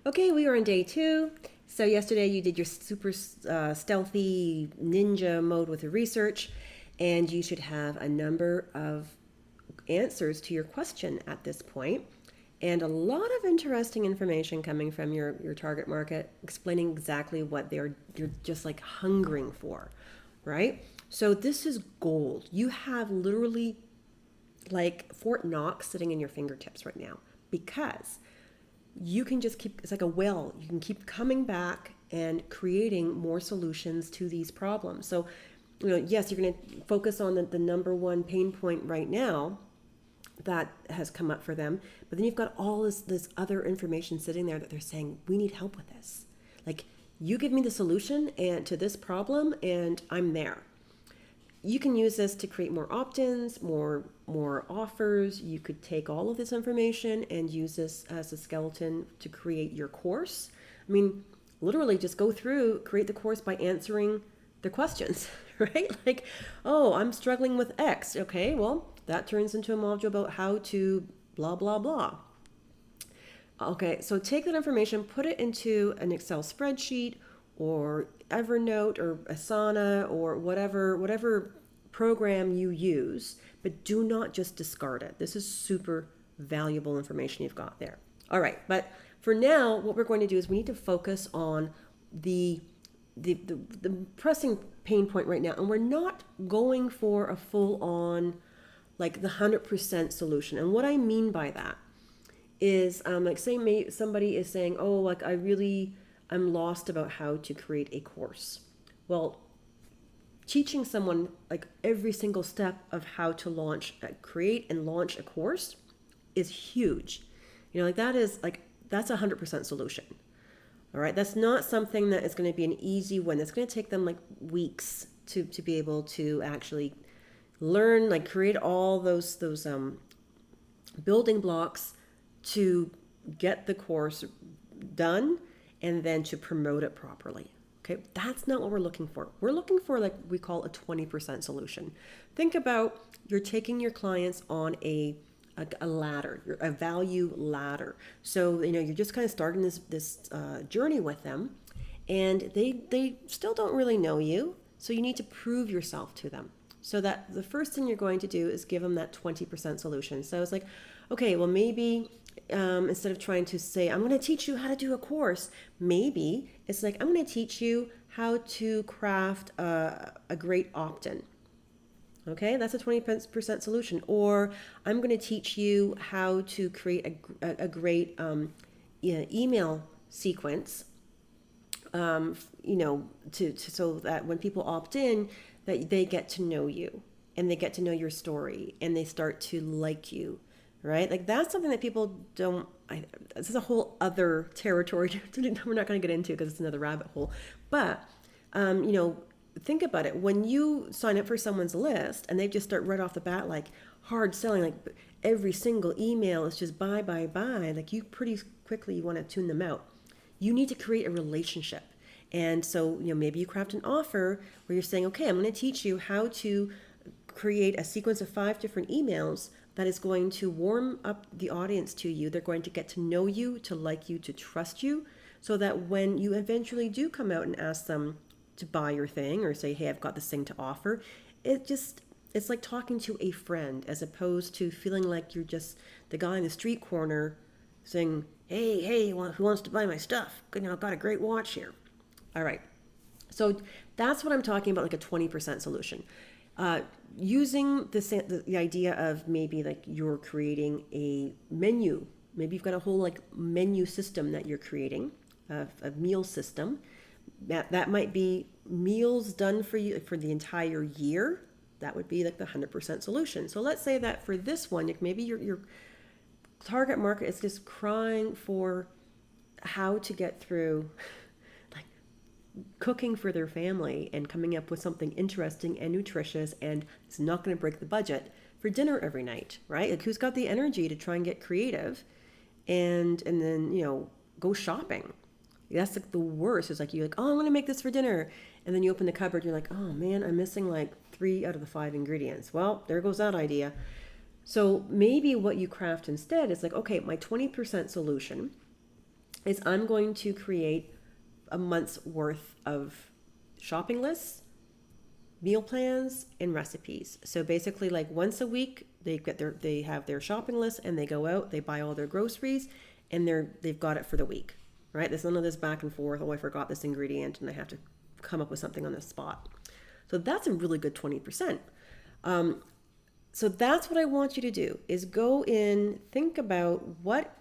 Okay, we are on day 2. So yesterday you did your super stealthy ninja mode with the research, and you should have a number of answers to your question at this point, and a lot of interesting information coming from your target market, explaining exactly what you're just like hungering for, right? So this is gold. You have literally like Fort Knox sitting in your fingertips right now because you can just keep, it's like a well, you can keep coming back and creating more solutions to these problems. So, yes, you're going to focus on the number one pain point right now that has come up for them, but then you've got all this other information sitting there that they're saying, we need help with this. Like, you give me the solution and to this problem and I'm there. You can use this to create more opt-ins, more offers. You could take all of this information and use this as a skeleton to create your course. I mean, literally just go through, create the course by answering the questions, right? Like, oh, I'm struggling with X. Okay, well, that turns into a module about how to blah, blah, blah. Okay, so take that information, put it into an Excel spreadsheet or Evernote or Asana or whatever program you use, but do not just discard it. This is super valuable information you've got there. All right, but for now, what we're going to do is we need to focus on the the pressing pain point right now, and we're not going for a full on like the 100% solution. And what I mean by that is like say somebody is saying, oh, like I'm lost about how to create a course. Well, teaching someone like every single step of how to create and launch a course is huge. Like that's a 100% solution. All right, that's not something that is going to be an easy win. It's going to take them like weeks to be able to actually learn, like create all those building blocks to get the course done and then to promote it properly. Okay, that's not what we're looking for. We're looking for like we call a 20% solution. Think about you're taking your clients on a ladder, a value ladder. So you're just kind of starting this journey with them, and they still don't really know you. So you need to prove yourself to them. So that the first thing you're going to do is give them that 20% solution. So it's like, okay, well maybe instead of trying to say, I'm going to teach you how to do a course, maybe it's like, I'm going to teach you how to craft a great opt-in. Okay, that's a 20% solution. Or I'm going to teach you how to create a great email sequence, so that when people opt in, that they get to know you and they get to know your story and they start to like you, right? Like that's something that people don't. This is a whole other territory we're not going to get into because it's another rabbit hole. But think about it. When you sign up for someone's list and they just start right off the bat like hard selling, like every single email is just buy, buy, buy. Like you pretty quickly you want to tune them out. You need to create a relationship. And so, maybe you craft an offer where you're saying, okay, I'm going to teach you how to create a sequence of 5 different emails that is going to warm up the audience to you. They're going to get to know you, to like you, to trust you, so that when you eventually do come out and ask them to buy your thing or say, hey, I've got this thing to offer, it's like talking to a friend as opposed to feeling like you're just the guy in the street corner saying, hey, who wants to buy my stuff? I've got a great watch here. All right. So that's what I'm talking about, like a 20% solution. Using the idea of maybe like you're creating a menu. Maybe you've got a whole like menu system that you're creating, a meal system. That might be meals done for you for the entire year. That would be like the 100% solution. So let's say that for this one, like maybe your target market is just crying for how to get through cooking for their family and coming up with something interesting and nutritious and it's not going to break the budget for dinner every night, right? Like who's got the energy to try and get creative and then go shopping? That's like the worst. It's like you're like, oh, I'm going to make this for dinner, and then you open the cupboard, you're like, oh man, I'm missing like 3 out of the 5 ingredients. Well, there goes that idea. So maybe what you craft instead is like, okay, my 20% solution is I'm going to create a month's worth of shopping lists, meal plans, and recipes. So basically, like once a week, they have their shopping list and they go out, they buy all their groceries, and they've got it for the week. Right? There's none of this back and forth. Oh, I forgot this ingredient, and I have to come up with something on the spot. So that's a really good 20%. So that's what I want you to do: is go in, think about what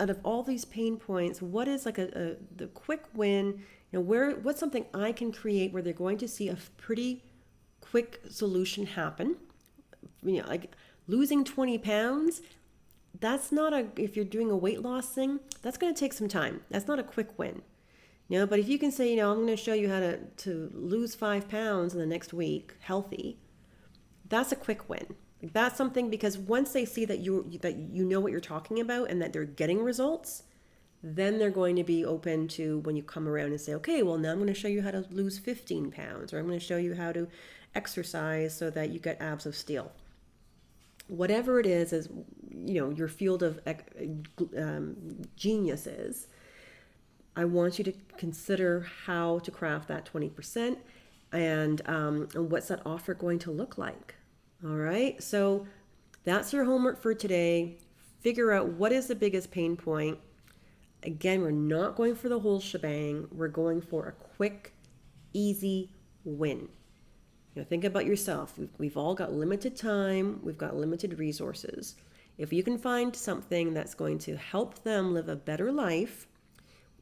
out of all these pain points, what is like the quick win. What's something I can create where they're going to see a pretty quick solution happen. Like losing 20 pounds, that's not if you're doing a weight loss thing, that's going to take some time. That's not a quick win. But if you can say, I'm going to show you how to lose 5 pounds in the next week, healthy, that's a quick win. That's something, because once they see that you know what you're talking about and that they're getting results, then they're going to be open to when you come around and say, okay, well, now I'm going to show you how to lose 15 pounds, or I'm going to show you how to exercise so that you get abs of steel. Whatever it is your field of genius is, I want you to consider how to craft that 20% and what's that offer going to look like. All right, so that's your homework for today. Figure out what is the biggest pain point. Again, we're not going for the whole shebang. We're going for a quick, easy win. Think about yourself. We've all got limited time. We've got limited resources. If you can find something that's going to help them live a better life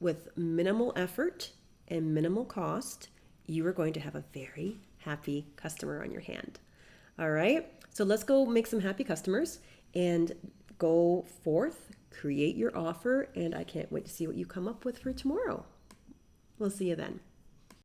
with minimal effort and minimal cost, you are going to have a very happy customer on your hand. All right, so let's go make some happy customers and go forth, create your offer, and I can't wait to see what you come up with for tomorrow. We'll see you then.